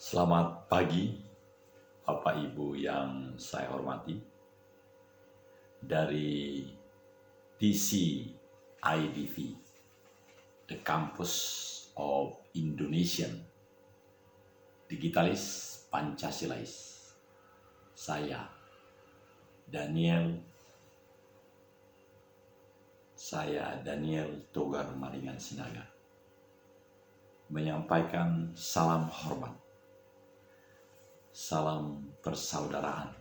Selamat pagi, Bapak Ibu yang saya hormati. Dari TC-IDV, The Campus of Indonesian Digitalis Pancasilais. Saya Daniel Togar Maringan Sinaga menyampaikan salam hormat, salam persaudaraan,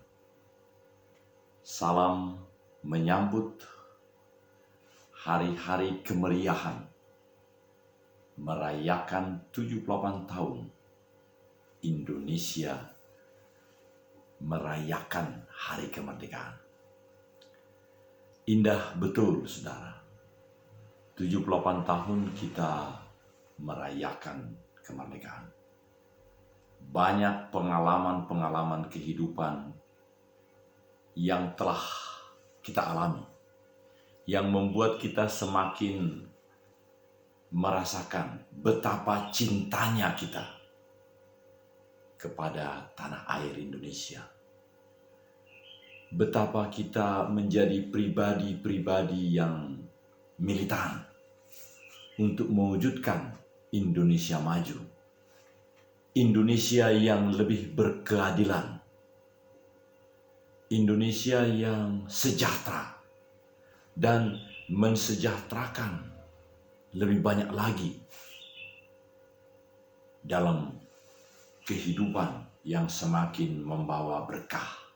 salam menyambut hari-hari kemeriahan merayakan 78 tahun Indonesia merayakan hari kemerdekaan. Indah betul, saudara. 78 tahun kita merayakan kemerdekaan. Banyak pengalaman-pengalaman kehidupan yang telah kita alami, yang membuat kita semakin merasakan betapa cintanya kita kepada tanah air Indonesia. Betapa kita menjadi pribadi-pribadi yang militan untuk mewujudkan Indonesia maju. Indonesia yang lebih berkeadilan. Indonesia yang sejahtera dan mensejahterakan lebih banyak lagi dalam kehidupan yang semakin membawa berkah.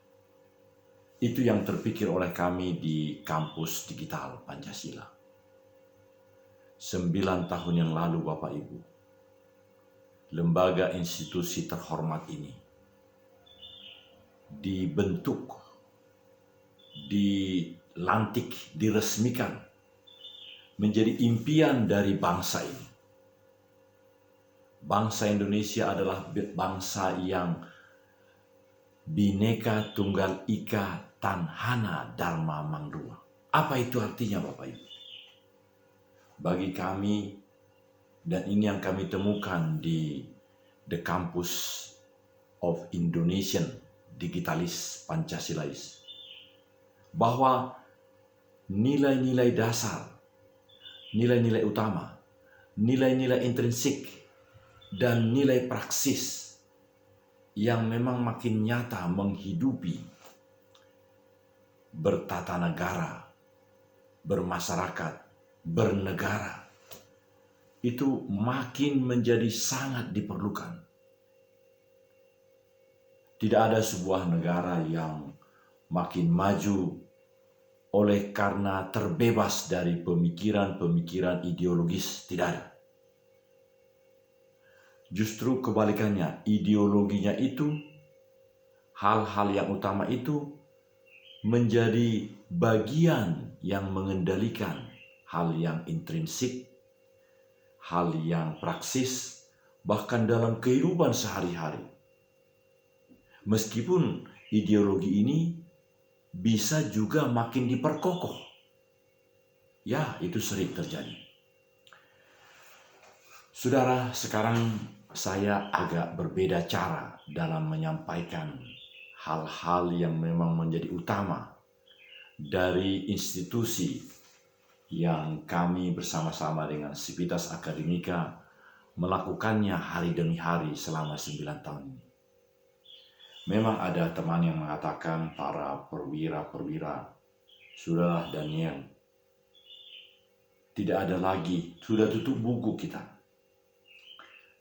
Itu yang terpikir oleh kami di Kampus Digital Pancasila. 9 tahun yang lalu, Bapak Ibu, lembaga institusi terhormat ini dibentuk, dilantik, diresmikan menjadi impian dari bangsa ini. Bangsa Indonesia adalah bangsa yang Bhinneka Tunggal Ika Tanhana Dharma Mangdua. Apa itu artinya, Bapak Ibu? Bagi kami, dan ini yang kami temukan di The Campus of Indonesian Digitalis Pancasilais, bahwa nilai-nilai dasar, nilai-nilai utama, nilai-nilai intrinsik, dan nilai praksis yang memang makin nyata menghidupi bertata negara, bermasyarakat, bernegara, itu makin menjadi sangat diperlukan. Tidak ada sebuah negara yang makin maju oleh karena terbebas dari pemikiran-pemikiran ideologis, tidak ada. Justru kebalikannya, ideologinya itu, hal-hal yang utama itu menjadi bagian yang mengendalikan hal yang intrinsik, hal yang praksis, bahkan dalam kehidupan sehari-hari. Meskipun ideologi ini bisa juga makin diperkokoh. Ya, itu sering terjadi. Saudara, sekarang saya agak berbeda cara dalam menyampaikan hal-hal yang memang menjadi utama dari institusi yang kami bersama-sama dengan Sivitas Akademika melakukannya hari demi hari selama 9 tahun ini. Memang ada teman yang mengatakan, para perwira-perwira, Saudara Daniel, tidak ada lagi, sudah tutup buku kita.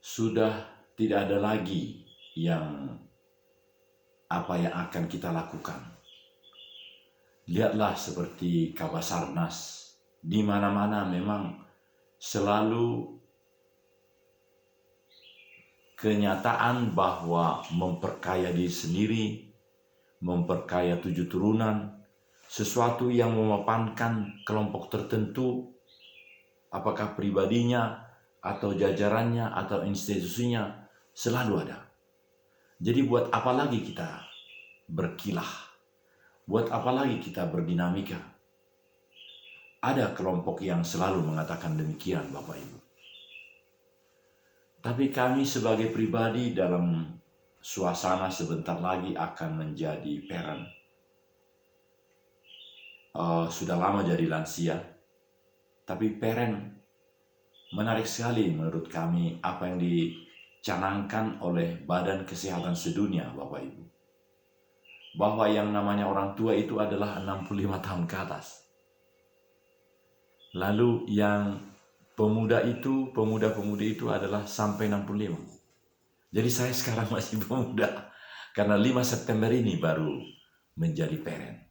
Sudah tidak ada lagi apa yang akan kita lakukan. Lihatlah seperti Kabasarnas, di mana-mana memang selalu kenyataan bahwa memperkaya diri sendiri, memperkaya 7 turunan, sesuatu yang memapankan kelompok tertentu, apakah pribadinya, atau jajarannya, atau institusinya, selalu ada. Jadi buat apa lagi kita berkilah? Buat apa lagi kita berdinamika? Ada kelompok yang selalu mengatakan demikian, Bapak Ibu. Tapi kami sebagai pribadi dalam suasana sebentar lagi akan menjadi parent. Sudah lama jadi lansia, tapi parent menarik sekali menurut kami apa yang dicanangkan oleh Badan Kesehatan Sedunia, Bapak Ibu. Bahwa yang namanya orang tua itu adalah 65 tahun ke atas. Lalu yang pemuda-pemudi itu adalah sampai 65. Jadi saya sekarang masih pemuda karena 5 September ini baru menjadi parent.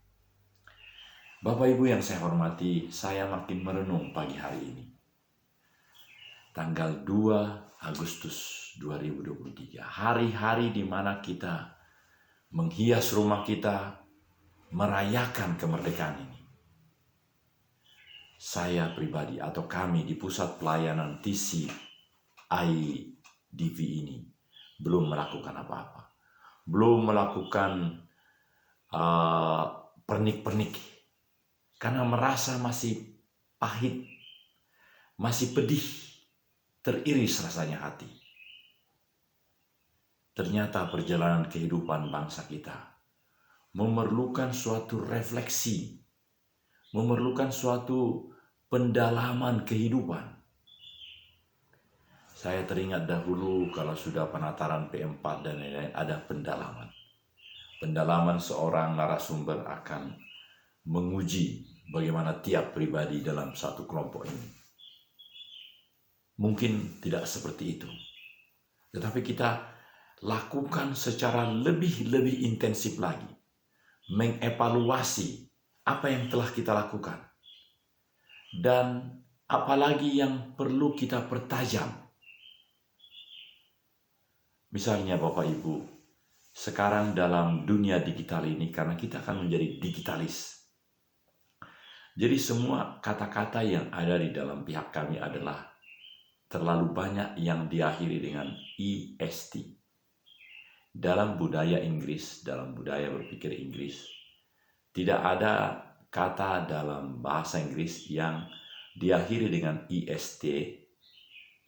Bapak Ibu yang saya hormati, saya makin merenung pagi hari ini. Tanggal 2 Agustus 2023, hari-hari di mana kita menghias rumah kita, merayakan kemerdekaan ini. Saya pribadi atau kami di pusat pelayanan TC IDV ini belum melakukan apa-apa. Belum melakukan pernik-pernik. Karena merasa masih pahit, masih pedih, teriris rasanya hati. Ternyata perjalanan kehidupan bangsa kita memerlukan suatu refleksi, memerlukan suatu pendalaman kehidupan. Saya teringat dahulu kalau sudah penataran P4 dan lain-lain ada pendalaman. Pendalaman seorang narasumber akan menguji bagaimana tiap pribadi dalam satu kelompok ini. Mungkin tidak seperti itu. Tetapi kita lakukan secara lebih intensif lagi. Mengevaluasi apa yang telah kita lakukan. Dan apalagi yang perlu kita pertajam. Misalnya Bapak Ibu, sekarang dalam dunia digital ini karena kita akan menjadi digitalis. Jadi semua kata-kata yang ada di dalam pihak kami adalah terlalu banyak yang diakhiri dengan EST. Dalam budaya Inggris, dalam budaya berpikir Inggris, tidak ada kata dalam bahasa Inggris yang diakhiri dengan EST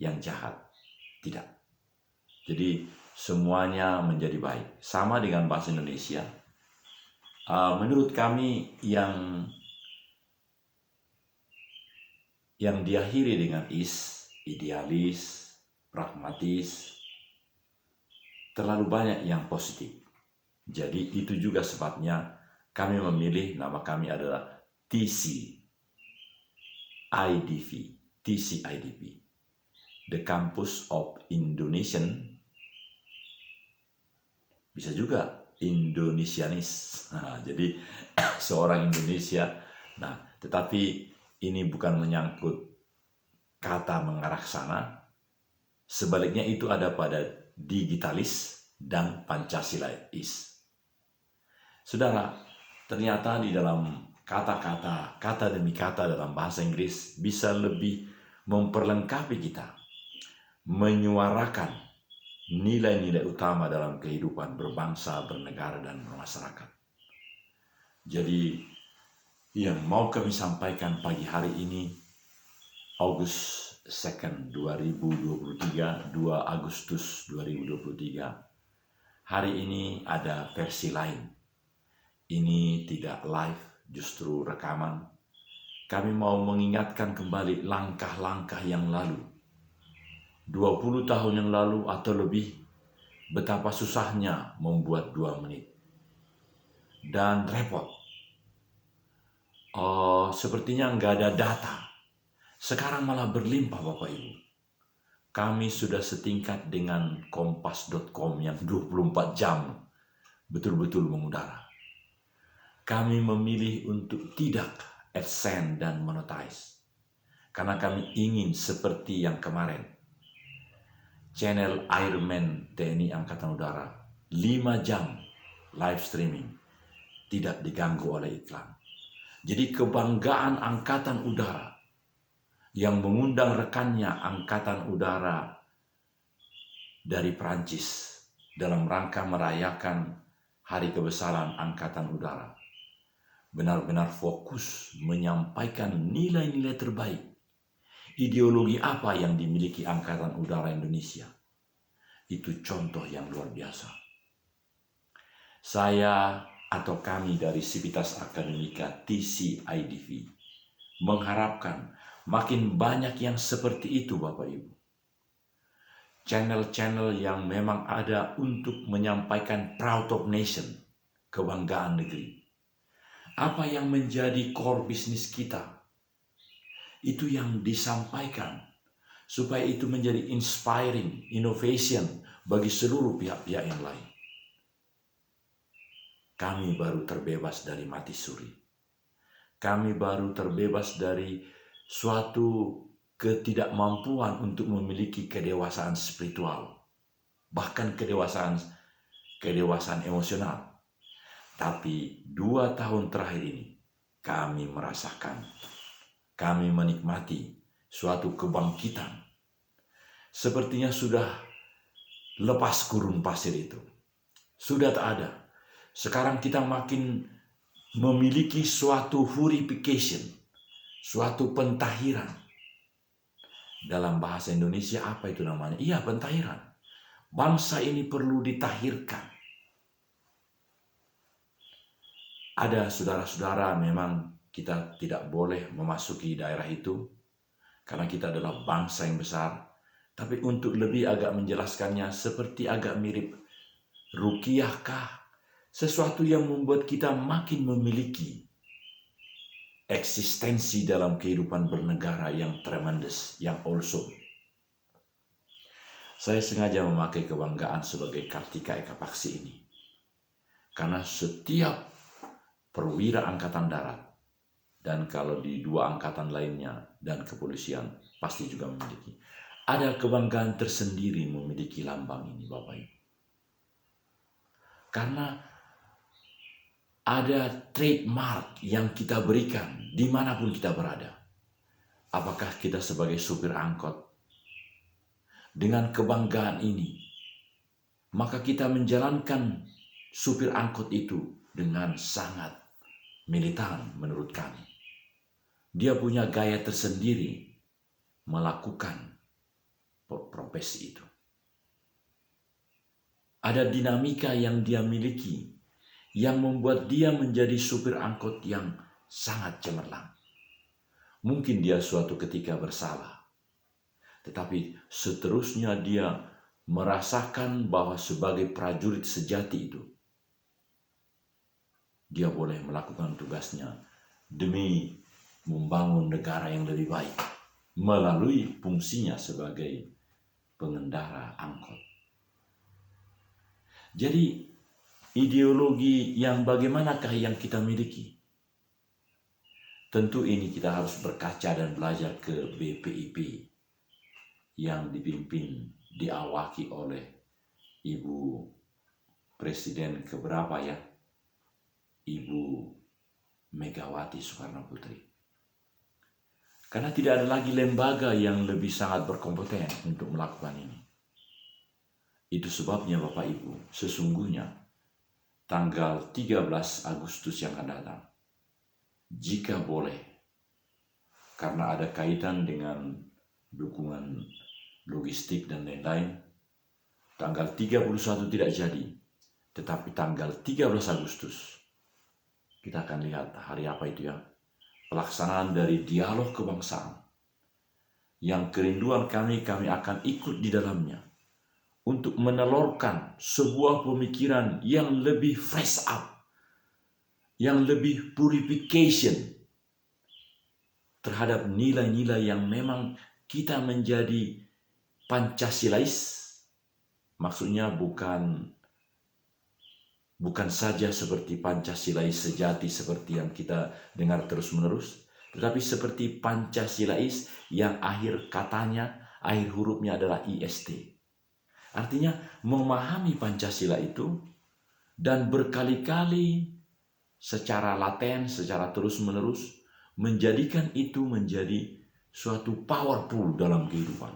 yang jahat. Tidak. Jadi semuanya menjadi baik. Sama dengan bahasa Indonesia. Menurut kami yang diakhiri dengan idealis, pragmatis, terlalu banyak yang positif. Jadi itu juga sebabnya kami memilih nama kami adalah TC IDV, TC IDV, The Campus of Indonesian, bisa juga Indonesianis. Nah, jadi seorang Indonesia. Nah, tetapi ini bukan menyangkut kata mengarah sana. Sebaliknya itu ada pada digitalis dan Pancasilais. Saudara, ternyata di dalam kata-kata, kata demi kata dalam bahasa Inggris bisa lebih memperlengkapi kita, menyuarakan nilai-nilai utama dalam kehidupan berbangsa, bernegara, dan bermasyarakat. Jadi, yang mau kami sampaikan pagi hari ini, August 2nd 2023, 2 Agustus 2023. Hari ini ada versi lain. Ini tidak live, justru rekaman. Kami mau mengingatkan kembali langkah-langkah yang lalu. 20 tahun yang lalu atau lebih, betapa susahnya membuat 2 menit. Dan repot. Sepertinya nggak ada data. Sekarang malah berlimpah Bapak Ibu. Kami sudah setingkat dengan kompas.com yang 24 jam betul-betul mengudara. Kami memilih untuk tidak AdSense dan monetize. Karena kami ingin seperti yang kemarin. Channel Airman TNI Angkatan Udara 5 jam live streaming tidak diganggu oleh iklan. Jadi kebanggaan Angkatan Udara yang mengundang rekannya Angkatan Udara dari Prancis dalam rangka merayakan Hari Kebesaran Angkatan Udara. Benar-benar fokus menyampaikan nilai-nilai terbaik. Ideologi apa yang dimiliki Angkatan Udara Indonesia? Itu contoh yang luar biasa. Saya atau kami dari Civitas Akademika TCIDV mengharapkan makin banyak yang seperti itu, Bapak Ibu. Channel-channel yang memang ada untuk menyampaikan proud of nation, kebanggaan negeri. Apa yang menjadi core bisnis kita, itu yang disampaikan, supaya itu menjadi inspiring, innovation bagi seluruh pihak-pihak yang lain. Kami baru terbebas dari mati suri. Kami baru terbebas dari suatu ketidakmampuan untuk memiliki kedewasaan spiritual, bahkan kedewasaan emosional. Tapi 2 tahun terakhir ini kami merasakan, kami menikmati suatu kebangkitan. Sepertinya sudah lepas gurun pasir itu. Sudah tak ada. Sekarang kita makin memiliki suatu purification, suatu pentahiran. Dalam bahasa Indonesia apa itu namanya? Iya, pentahiran. Bangsa ini perlu ditahirkan. Ada saudara-saudara memang kita tidak boleh memasuki daerah itu karena kita adalah bangsa yang besar. Tapi untuk lebih agak menjelaskannya, seperti agak mirip ruqyah kah? Sesuatu yang membuat kita makin memiliki eksistensi dalam kehidupan bernegara yang tremendous, yang awesome. Saya sengaja memakai kebanggaan sebagai Kartika Eka Paksi ini. Karena setiap perwira angkatan darat, dan kalau di 2 angkatan lainnya dan kepolisian pasti juga memiliki, ada kebanggaan tersendiri memiliki lambang ini, Bapak Ibu. Karena ada trademark yang kita berikan dimanapun kita berada. Apakah kita sebagai supir angkot, dengan kebanggaan ini, maka kita menjalankan supir angkot itu dengan sangat militan menurut kami. Dia punya gaya tersendiri melakukan profesi itu. Ada dinamika yang dia miliki yang membuat dia menjadi supir angkot yang sangat cemerlang. Mungkin dia suatu ketika bersalah, tetapi seterusnya dia merasakan bahwa sebagai prajurit sejati itu, dia boleh melakukan tugasnya demi membangun negara yang lebih baik melalui fungsinya sebagai pengendara angkot. Jadi ideologi yang bagaimanakah yang kita miliki? Tentu ini kita harus berkaca dan belajar ke BPIP yang dipimpin, diawaki oleh Ibu Presiden keberapa ya? Ibu Megawati Soekarno Putri. Karena tidak ada lagi lembaga yang lebih sangat berkompeten untuk melakukan ini. Itu sebabnya Bapak Ibu, sesungguhnya tanggal 13 Agustus yang akan datang, jika boleh, karena ada kaitan dengan dukungan logistik dan lain-lain, tanggal 31 tidak jadi, tetapi tanggal 13 Agustus, kita akan lihat hari apa itu ya, pelaksanaan dari dialog kebangsaan, yang kerinduan kami akan ikut di dalamnya, untuk menelurkan sebuah pemikiran yang lebih fresh up, yang lebih purification terhadap nilai-nilai yang memang kita menjadi Pancasilais. Maksudnya bukan saja seperti Pancasilais sejati seperti yang kita dengar terus-menerus, tetapi seperti Pancasilais yang akhir katanya, akhir hurufnya adalah IST. Artinya memahami Pancasila itu dan berkali-kali secara laten, secara terus-menerus menjadikan itu menjadi suatu powerful dalam kehidupan.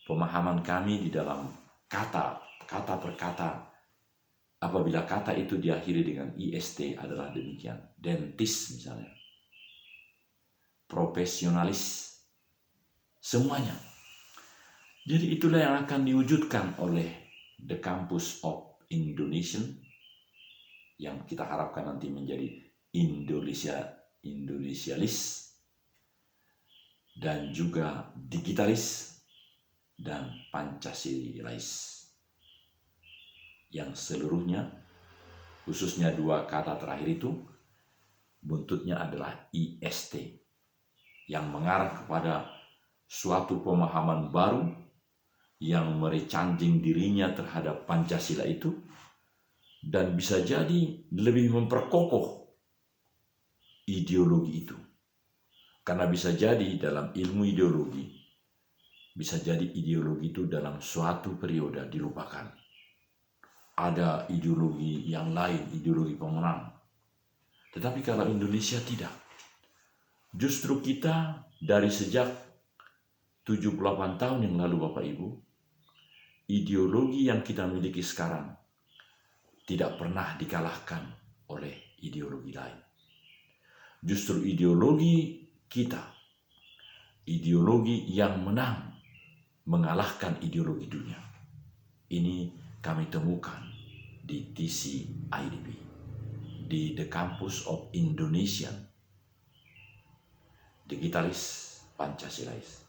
Pemahaman kami di dalam kata per kata, apabila kata itu diakhiri dengan IST adalah demikian. Dentist misalnya. profesionalis, semuanya. Jadi itulah yang akan diwujudkan oleh The Campus of Indonesian, yang kita harapkan nanti menjadi Indonesialis, dan juga digitalis, dan Pancasilais, yang seluruhnya, khususnya dua kata terakhir itu, buntutnya adalah IST, yang mengarah kepada suatu pemahaman baru yang merecanjing dirinya terhadap Pancasila itu, dan bisa jadi lebih memperkokoh ideologi itu. Karena bisa jadi dalam ilmu ideologi, bisa jadi ideologi itu dalam suatu periode dilupakan. Ada ideologi yang lain, ideologi pemenang. Tetapi kalau Indonesia tidak. Justru kita dari sejak 78 tahun yang lalu Bapak Ibu, ideologi yang kita miliki sekarang tidak pernah dikalahkan oleh ideologi lain. Justru ideologi kita, ideologi yang menang, mengalahkan ideologi dunia. Ini kami temukan di TCIDP, di The Campus of Indonesian, digitalis Pancasilais.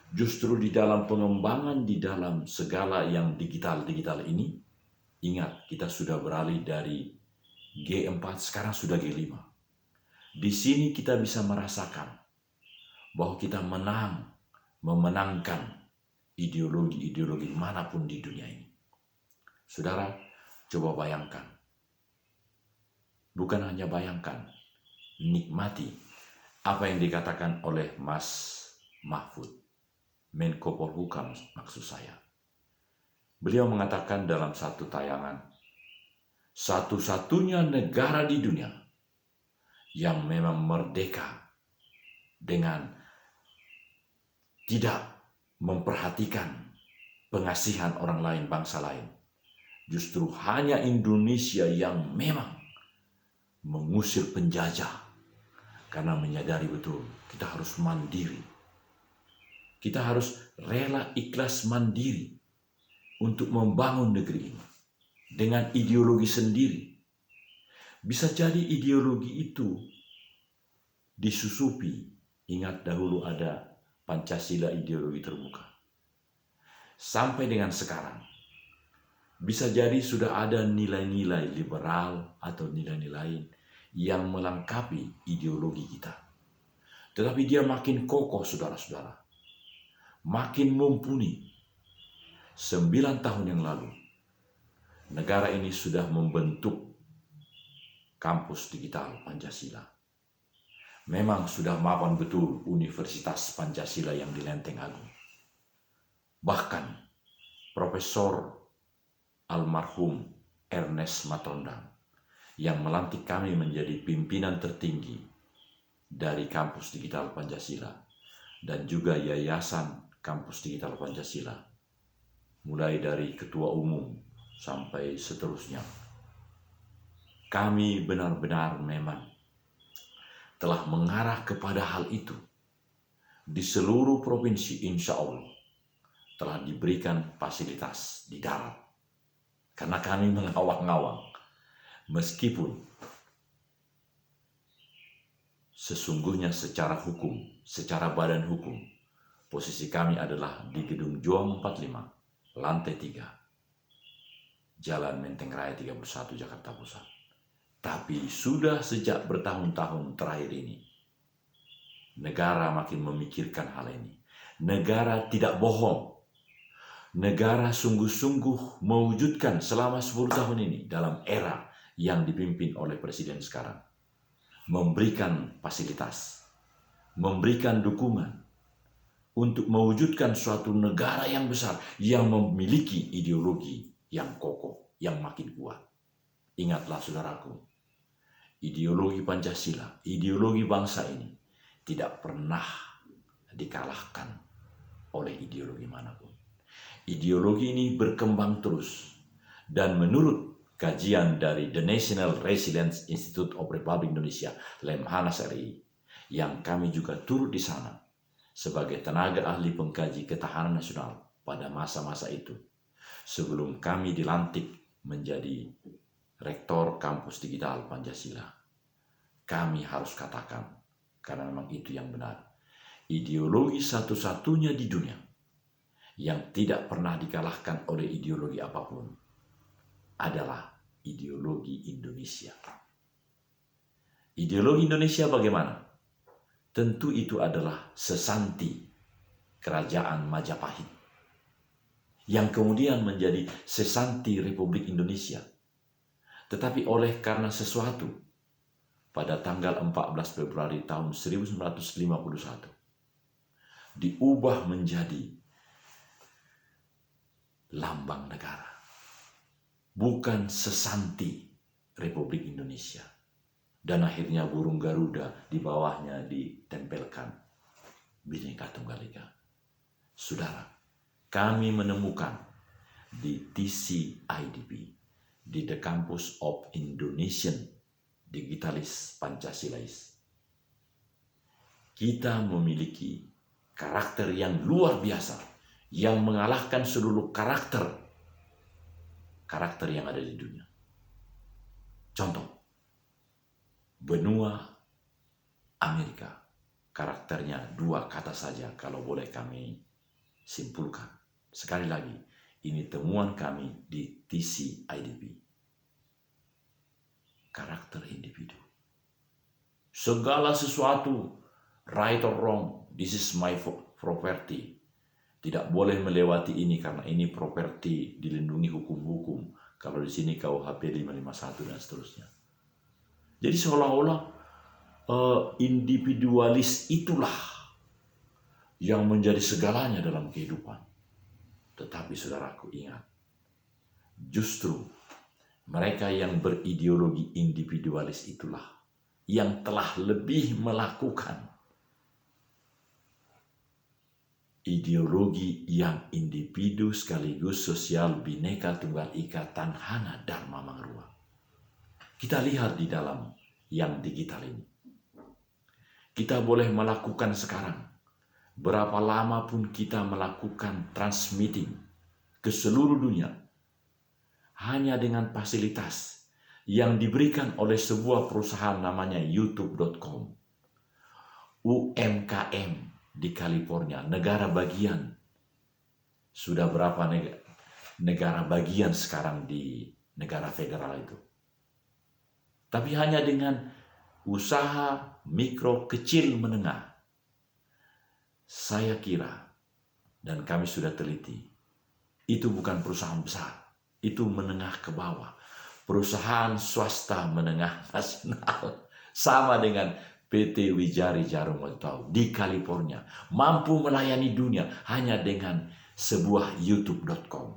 Justru di dalam pengembangan, di dalam segala yang digital ini, ingat kita sudah beralih dari G4, sekarang sudah G5. Di sini kita bisa merasakan bahwa kita memenangkan ideologi-ideologi manapun di dunia ini. Saudara, coba bayangkan. Bukan hanya bayangkan, nikmati apa yang dikatakan oleh Mas Mahfud, Menko Polhukam maksud saya. Beliau mengatakan dalam satu tayangan, satu-satunya negara di dunia yang memang merdeka dengan tidak memperhatikan pengasihan orang lain, bangsa lain. Justru hanya Indonesia yang memang mengusir penjajah karena menyadari betul kita harus mandiri. Kita harus rela ikhlas mandiri untuk membangun negeri ini dengan ideologi sendiri. Bisa jadi ideologi itu disusupi. Ingat dahulu ada Pancasila ideologi terbuka. Sampai dengan sekarang, bisa jadi sudah ada nilai-nilai liberal atau nilai-nilai yang melengkapi ideologi kita. Tetapi dia makin kokoh, saudara-saudara. Makin mumpuni. 9 tahun yang lalu, negara ini sudah membentuk kampus digital Pancasila. Memang sudah mapan betul Universitas Pancasila yang di Lenteng Agung. Bahkan Profesor almarhum Ernest Matondang yang melantik kami menjadi pimpinan tertinggi dari kampus digital Pancasila dan juga Yayasan Kampus Digital Pancasila, mulai dari ketua umum sampai seterusnya. Kami benar-benar memang telah mengarah kepada hal itu. Di seluruh provinsi insya Allah telah diberikan fasilitas di darat. Karena kami mengawang-awang. Meskipun sesungguhnya secara hukum, secara badan hukum, posisi kami adalah di Gedung Juang 45, lantai 3, Jalan Menteng Raya 31, Jakarta Pusat. Tapi sudah sejak bertahun-tahun terakhir ini, negara makin memikirkan hal ini. Negara tidak bohong. Negara sungguh-sungguh mewujudkan selama 10 tahun ini dalam era yang dipimpin oleh Presiden sekarang. Memberikan fasilitas, memberikan dukungan untuk mewujudkan suatu negara yang besar yang memiliki ideologi yang kokoh, yang makin kuat. Ingatlah saudaraku, ideologi Pancasila, ideologi bangsa ini tidak pernah dikalahkan oleh ideologi manapun. Ideologi ini berkembang terus, dan menurut kajian dari The National Resilience Institute of Republic Indonesia, Lemhanas RI, yang kami juga turut di sana sebagai tenaga ahli pengkaji ketahanan nasional pada masa-masa itu, sebelum kami dilantik menjadi Rektor Kampus Digital Pancasila. Kami harus katakan, karena memang itu yang benar, ideologi satu-satunya di dunia yang tidak pernah dikalahkan oleh ideologi apapun adalah ideologi Indonesia. Ideologi Indonesia bagaimana? Tentu itu adalah sesanti Kerajaan Majapahit, yang kemudian menjadi sesanti Republik Indonesia. Tetapi karena sesuatu, pada tanggal 14 Februari tahun 1951, diubah menjadi lambang negara, bukan sesanti Republik Indonesia. Dan akhirnya burung Garuda di bawahnya ditempelkan Bhinneka Tunggal Ika. Saudara, kami menemukan di TCIDP, di The Campus of Indonesian Digitalis Pancasilais, kita memiliki karakter yang luar biasa, yang mengalahkan seluruh karakter yang ada di dunia. Contoh, benua Amerika, karakternya 2 kata saja kalau boleh kami simpulkan. Sekali lagi, ini temuan kami di TCIDP. Karakter individu. Segala sesuatu, right or wrong, this is my property. Tidak boleh melewati ini karena ini properti, dilindungi hukum-hukum. Kalau di sini KUHP 551 dan seterusnya. Jadi seolah-olah individualis itulah yang menjadi segalanya dalam kehidupan. Tetapi saudaraku ingat, justru mereka yang berideologi individualis itulah yang telah lebih melakukan ideologi yang individu sekaligus sosial Bhinneka Tunggal Ika Tanhana Dharma Mangrua. Kita lihat di dalam yang digital ini. Kita boleh melakukan sekarang. Berapa lama pun kita melakukan transmitting ke seluruh dunia. Hanya dengan fasilitas yang diberikan oleh sebuah perusahaan namanya youtube.com. UMKM di California, negara bagian. Sudah berapa negara bagian sekarang di negara federal itu. Tapi hanya dengan usaha mikro, kecil, menengah. Saya kira, dan kami sudah teliti, itu bukan perusahaan besar, itu menengah ke bawah. Perusahaan swasta menengah nasional, sama dengan PT Wijari Jarum di California, mampu melayani dunia hanya dengan sebuah youtube.com.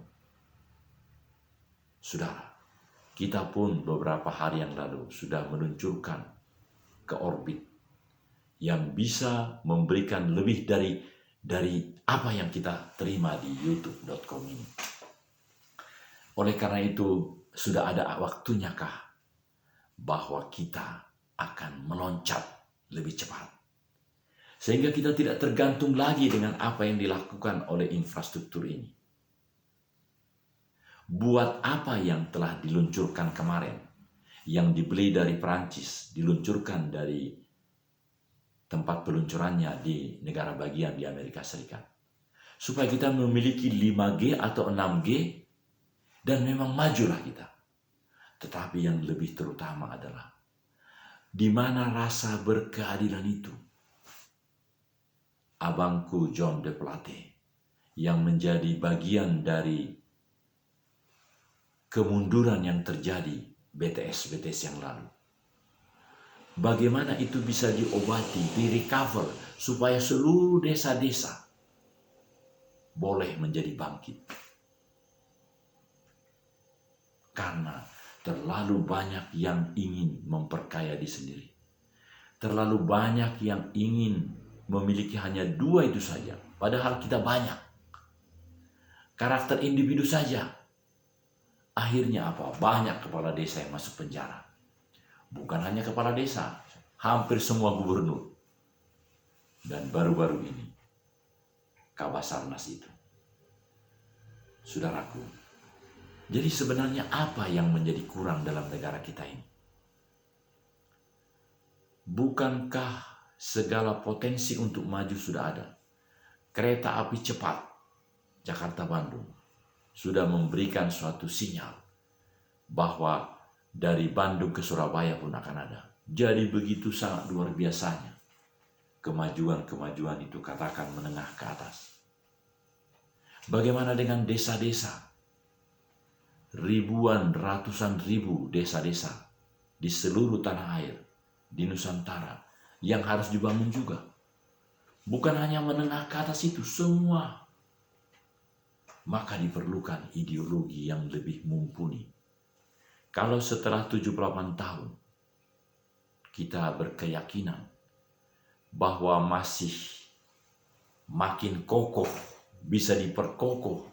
Saudara, kita pun beberapa hari yang lalu sudah meluncurkan ke orbit yang bisa memberikan lebih dari apa yang kita terima di youtube.com ini. Oleh karena itu, sudah ada waktunya kah bahwa kita akan meloncat lebih cepat. Sehingga kita tidak tergantung lagi dengan apa yang dilakukan oleh infrastruktur ini. Buat apa yang telah diluncurkan kemarin, yang dibeli dari Perancis, diluncurkan dari tempat peluncurannya di negara bagian di Amerika Serikat. Supaya kita memiliki 5G atau 6G dan memang majulah kita. Tetapi yang lebih terutama adalah di mana rasa berkeadilan itu. Abangku John de Plate yang menjadi bagian dari kemunduran yang terjadi BTS yang lalu. Bagaimana itu bisa diobati, direcover, supaya seluruh desa-desa boleh menjadi bangkit. Karena terlalu banyak yang ingin memperkaya diri sendiri. Terlalu banyak yang ingin memiliki hanya 2 itu saja. Padahal kita banyak. Karakter individu saja. Akhirnya apa? Banyak kepala desa yang masuk penjara. Bukan hanya kepala desa, hampir semua gubernur. Dan baru-baru ini, Kabasarnas itu. Saudaraku, jadi sebenarnya apa yang menjadi kurang dalam negara kita ini? Bukankah segala potensi untuk maju sudah ada? Kereta api cepat Jakarta-Bandung sudah memberikan suatu sinyal bahwa dari Bandung ke Surabaya pun akan ada. Jadi begitu sangat luar biasanya kemajuan-kemajuan itu, katakan menengah ke atas. Bagaimana dengan desa-desa? Ribuan, ratusan ribu desa-desa di seluruh tanah air, di Nusantara, yang harus dibangun juga. Bukan hanya menengah ke atas itu, semua. Maka diperlukan ideologi yang lebih mumpuni. Kalau setelah 78 tahun, kita berkeyakinan bahwa masih makin kokoh, bisa diperkokoh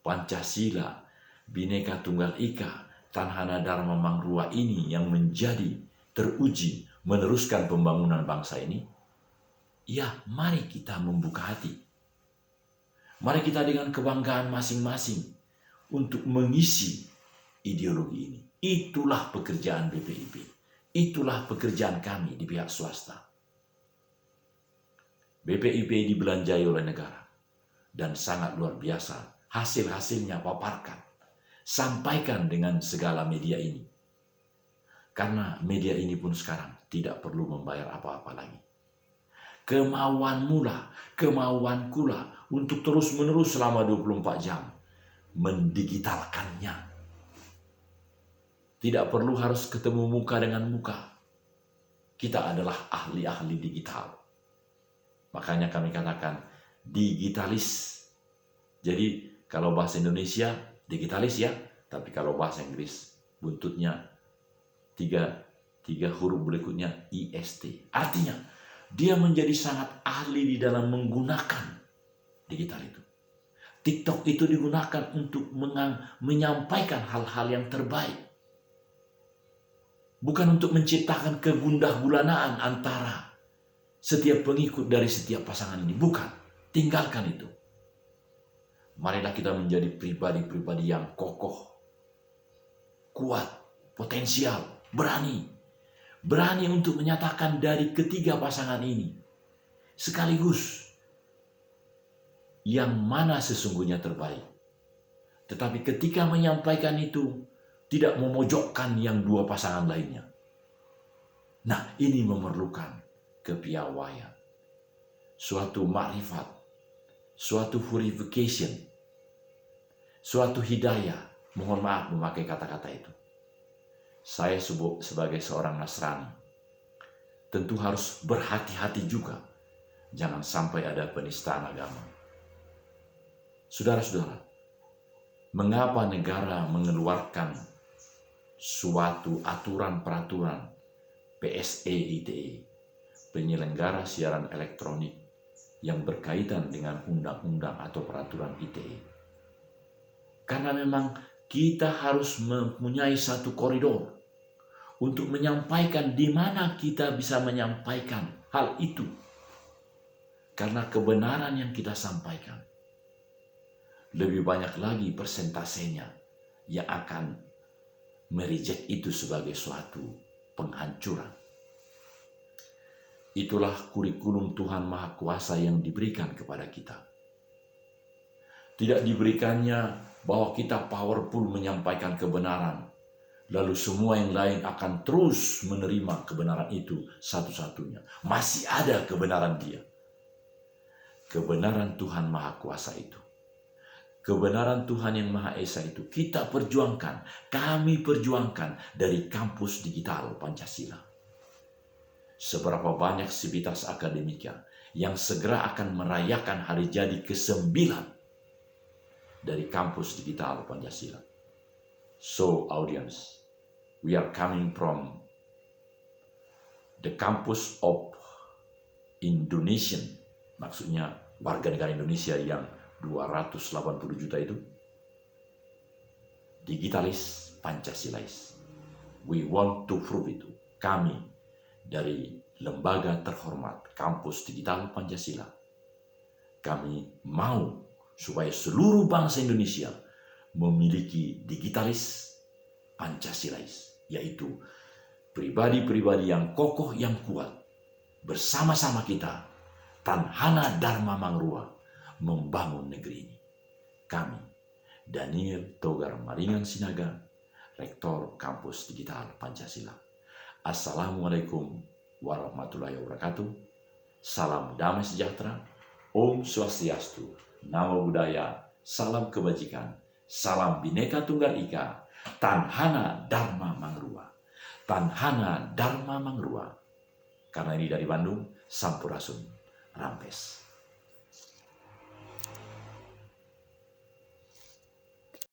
Pancasila, Bhinneka Tunggal Ika, Tanhana Dharma Mangrua ini yang menjadi teruji meneruskan pembangunan bangsa ini, ya mari kita membuka hati. Mari kita dengan kebanggaan masing-masing untuk mengisi ideologi ini. Itulah pekerjaan BPIP. Itulah pekerjaan kami di pihak swasta. BPIP dibelanjai oleh negara. Dan sangat luar biasa. Hasil-hasilnya paparkan. Sampaikan dengan segala media ini. Karena media ini pun sekarang tidak perlu membayar apa-apa lagi. Kemauanmu lah, kemauanku lah untuk terus-menerus selama 24 jam mendigitalkannya. Tidak perlu harus ketemu muka dengan muka. Kita adalah ahli-ahli digital. Makanya kami katakan digitalis. Jadi kalau bahasa Indonesia digitalis ya, tapi kalau bahasa Inggris buntutnya tiga huruf berikutnya IST. Artinya dia menjadi sangat ahli di dalam menggunakan digital itu. TikTok itu digunakan untuk menyampaikan hal-hal yang terbaik. Bukan untuk menciptakan kegundah-gulanaan antara setiap pengikut dari setiap pasangan ini. Bukan. Tinggalkan itu. Marilah kita menjadi pribadi-pribadi yang kokoh, kuat, potensial, berani. Berani untuk menyatakan dari ketiga pasangan ini sekaligus yang mana sesungguhnya terbaik. Tetapi ketika menyampaikan itu tidak memojokkan yang dua pasangan lainnya. Nah, ini memerlukan kepiawaian, suatu makrifat, suatu purification, suatu hidayah. Mohon maaf memakai kata-kata itu. Saya sebagai seorang Nasrani tentu harus berhati-hati juga. Jangan sampai ada penistaan agama. Saudara-saudara, mengapa negara mengeluarkan suatu aturan-peraturan PSE ITE, penyelenggara siaran elektronik, yang berkaitan dengan undang-undang atau peraturan ITE? Karena memang kita harus mempunyai satu koridor untuk menyampaikan di mana kita bisa menyampaikan hal itu. Karena kebenaran yang kita sampaikan lebih banyak lagi persentasenya yang akan mereject itu sebagai suatu penghancuran. Itulah kurikulum Tuhan Maha Kuasa yang diberikan kepada kita. Tidak diberikannya bahwa kita powerful menyampaikan kebenaran, lalu semua yang lain akan terus menerima kebenaran itu satu-satunya. Masih ada kebenaran dia. Kebenaran Tuhan Maha Kuasa itu. Kebenaran Tuhan yang Maha Esa itu kita perjuangkan, kami perjuangkan dari kampus digital Pancasila. Seberapa banyak sivitas akademika yang segera akan merayakan hari jadi ke-9 dari kampus digital Pancasila. So audience, we are coming from the campus of Indonesian, maksudnya warga negara Indonesia yang 280 juta itu, digitalis Pancasilais. We want to prove itu. Kami dari lembaga terhormat Kampus Digital Pancasila, kami mau supaya seluruh bangsa Indonesia memiliki digitalis Pancasilais, yaitu pribadi-pribadi yang kokoh, yang kuat. Bersama-sama kita, Tanhana Dharma Mangrua, membangun negeri ini. Kami, Daniel Togar Maringan Sinaga, Rektor Kampus Digital Pancasila. Assalamualaikum warahmatullahi wabarakatuh. Salam damai sejahtera. Om Swastiastu. Namo Buddhaya. Salam kebajikan. Salam Bhinneka Tunggal Ika. Tanhana Dharma Mangrua. Tanhana Dharma Mangrua. Karena ini dari Bandung, Sampurasun, Rampes.